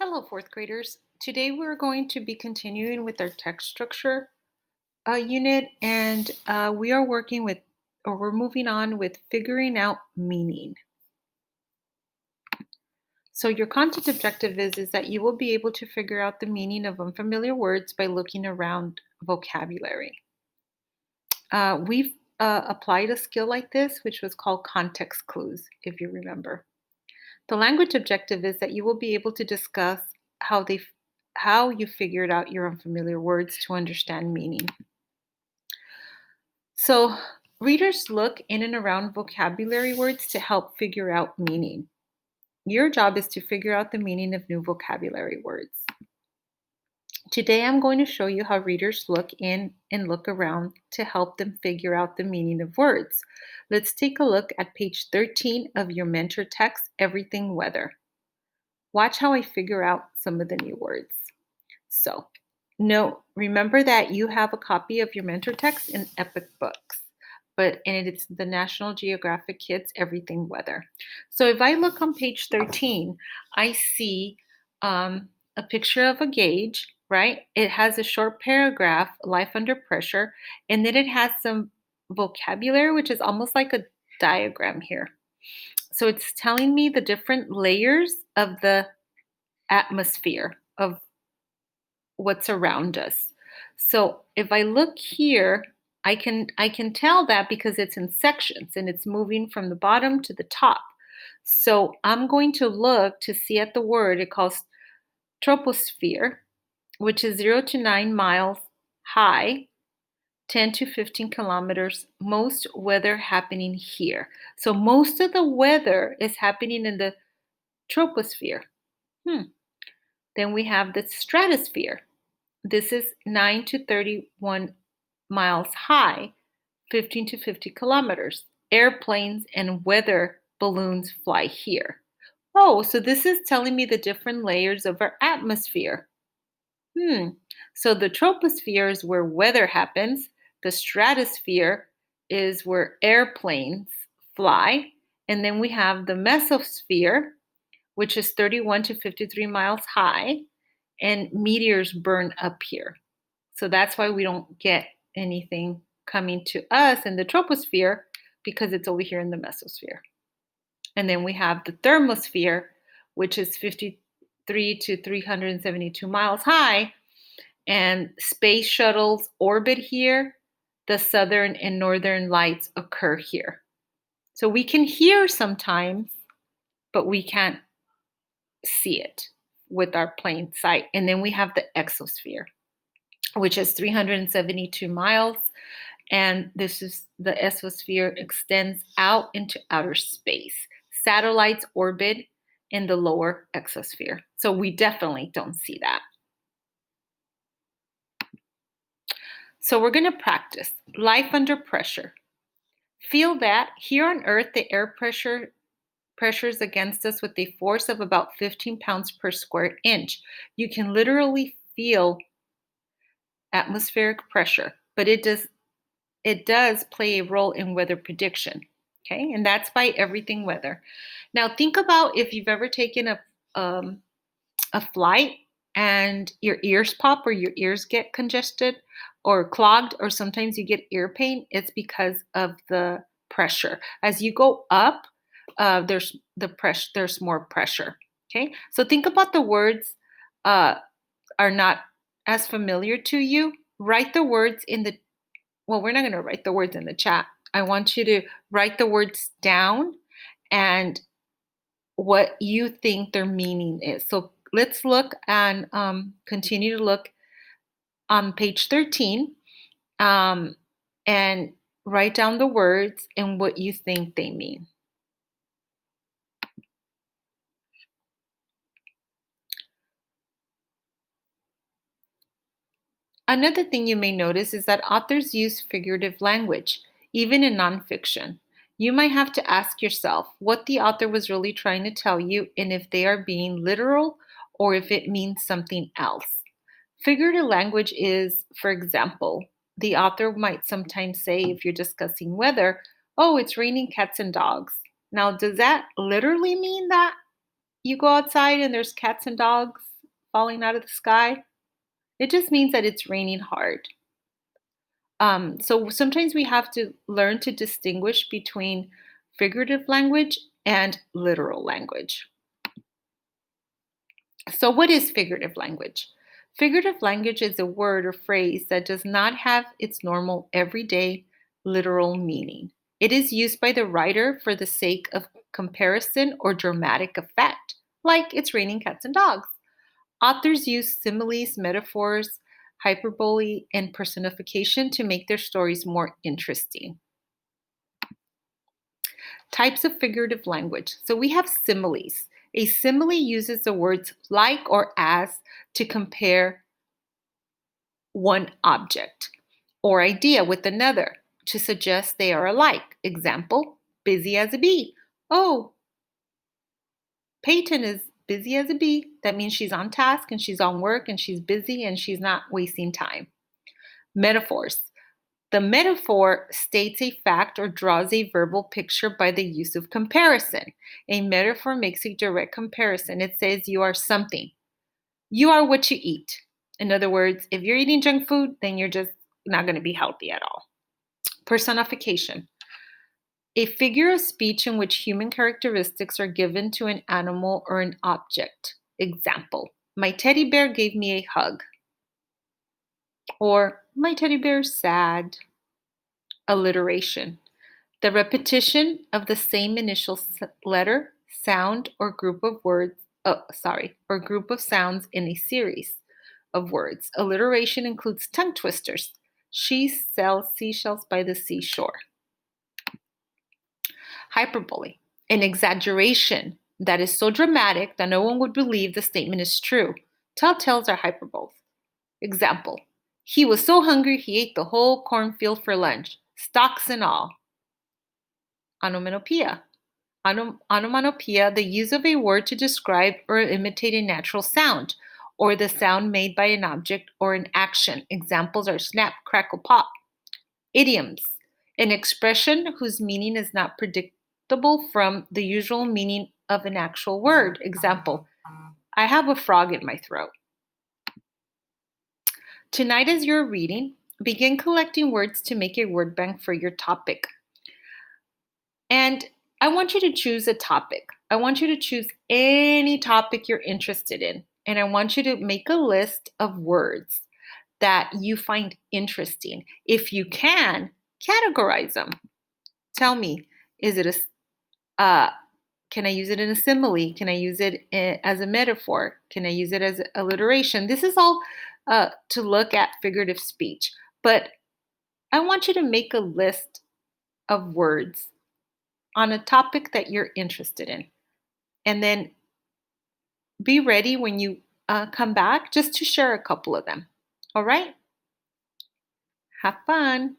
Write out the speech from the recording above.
Hello, fourth graders. Today we're going to be continuing with our text structure unit, and we are working with, or we're moving on with figuring out meaning. So your content objective is that you will be able to figure out the meaning of unfamiliar words by looking around vocabulary. We've applied a skill like this, which was called context clues, if you remember. The language objective is that you will be able to discuss how they how you figured out your unfamiliar words to understand meaning. So, readers look in and around vocabulary words to help figure out meaning. Your job is to figure out the meaning of new vocabulary words. Today, I'm going to show you how readers look in and look around to help them figure out the meaning of words. Let's take a look at page 13 of your mentor text, Everything Weather. Watch how I figure out some of the new words. So, remember that you have a copy of your mentor text in Epic Books, and it's the National Geographic Kids Everything Weather. So if I look on page 13, I see a picture of a gauge, right? It has a short paragraph, Life Under Pressure, and then it has some vocabulary, which is almost like a diagram here. So it's telling me the different layers of the atmosphere of what's around us. So if I look here, I can tell that because it's in sections and it's moving from the bottom to the top. So I'm going to look to see at the word it calls troposphere, which is 0 to 9 miles high, 10 to 15 kilometers, most weather happening here. So most of the weather is happening in the troposphere. Then we have the stratosphere. This is 9 to 31 miles high, 15 to 50 kilometers. Airplanes and weather balloons fly here. Oh, so this is telling me the different layers of our atmosphere. So the troposphere is where weather happens. The stratosphere is where airplanes fly. And then we have the mesosphere, which is 31 to 53 miles high, and meteors burn up here. So that's why we don't get anything coming to us in the troposphere because it's over here in the mesosphere. And then we have the thermosphere, which is 53 to 372 miles high, and space shuttles orbit here. The southern and northern lights occur here. So we can hear sometimes, but we can't see it with our plain sight. And then we have the exosphere, which is 372 miles. And this is the exosphere extends out into outer space. Satellites orbit in the lower exosphere. So we definitely don't see that. So we're going to practice life under pressure. Feel that here on Earth, the air pressures against us with a force of about 15 pounds per square inch. You can literally feel atmospheric pressure, but it does play a role in weather prediction. Okay, and that's by Everything Weather. Now think about if you've ever taken a flight and your ears pop or your ears get congested or clogged, or sometimes you get ear pain. It's because of the pressure. As you go up, there's more pressure. Okay, so think about the words are not as familiar to you. Write the words in the well, we're not going to write the words in the chat. I want you to write the words down and what you think their meaning is. So let's look and continue to look on page 13 and write down the words and what you think they mean. Another thing you may notice is that authors use figurative language, even in nonfiction. You might have to ask yourself what the author was really trying to tell you and if they are being literal or if it means something else. Figurative language is, for example, the author might sometimes say, if you're discussing weather, oh, it's raining cats and dogs. Now, does that literally mean that you go outside and there's cats and dogs falling out of the sky. It just means that it's raining hard. So sometimes we have to learn to distinguish between figurative language and literal language. So, what is figurative language? Figurative language is a word or phrase that does not have its normal, everyday, literal meaning. It is used by the writer for the sake of comparison or dramatic effect, like it's raining cats and dogs. Authors use similes, metaphors, hyperbole, and personification to make their stories more interesting. Types of figurative language. So we have similes. A simile uses the words like or as to compare one object or idea with another to suggest they are alike. Example, busy as a bee. Oh, Peyton is busy as a bee. That means she's on task and she's on work and she's busy and she's not wasting time. Metaphors. The metaphor states a fact or draws a verbal picture by the use of comparison. A metaphor makes a direct comparison. It says you are something. You are what you eat. In other words, if you're eating junk food, then you're just not going to be healthy at all. Personification. A figure of speech in which human characteristics are given to an animal or an object. Example, my teddy bear gave me a hug. Or, my teddy bear is sad. Alliteration. The repetition of the same initial letter, sound, or group of words, or group of sounds in a series of words. Alliteration includes tongue twisters. She sells seashells by the seashore. Hyperbole, an exaggeration that is so dramatic that no one would believe the statement is true. Telltales are hyperboles. Example, he was so hungry he ate the whole cornfield for lunch, stalks and all. Onomatopoeia. Onomatopoeia, the use of a word to describe or imitate a natural sound, or the sound made by an object or an action. Examples are snap, crackle, pop. Idioms, an expression whose meaning is not predictable from the usual meaning of an actual word. Example, I have a frog in my throat. Tonight, as you're reading, begin collecting words to make a word bank for your topic. And I want you to choose a topic. I want you to choose any topic you're interested in. And I want you to make a list of words that you find interesting. If you can, categorize them. Tell me, is it can I use it in a simile? Can I use it as a metaphor? Can I use it as alliteration? This is all to look at figurative speech. But I want you to make a list of words on a topic that you're interested in. And then be ready when you come back just to share a couple of them. All right? Have fun.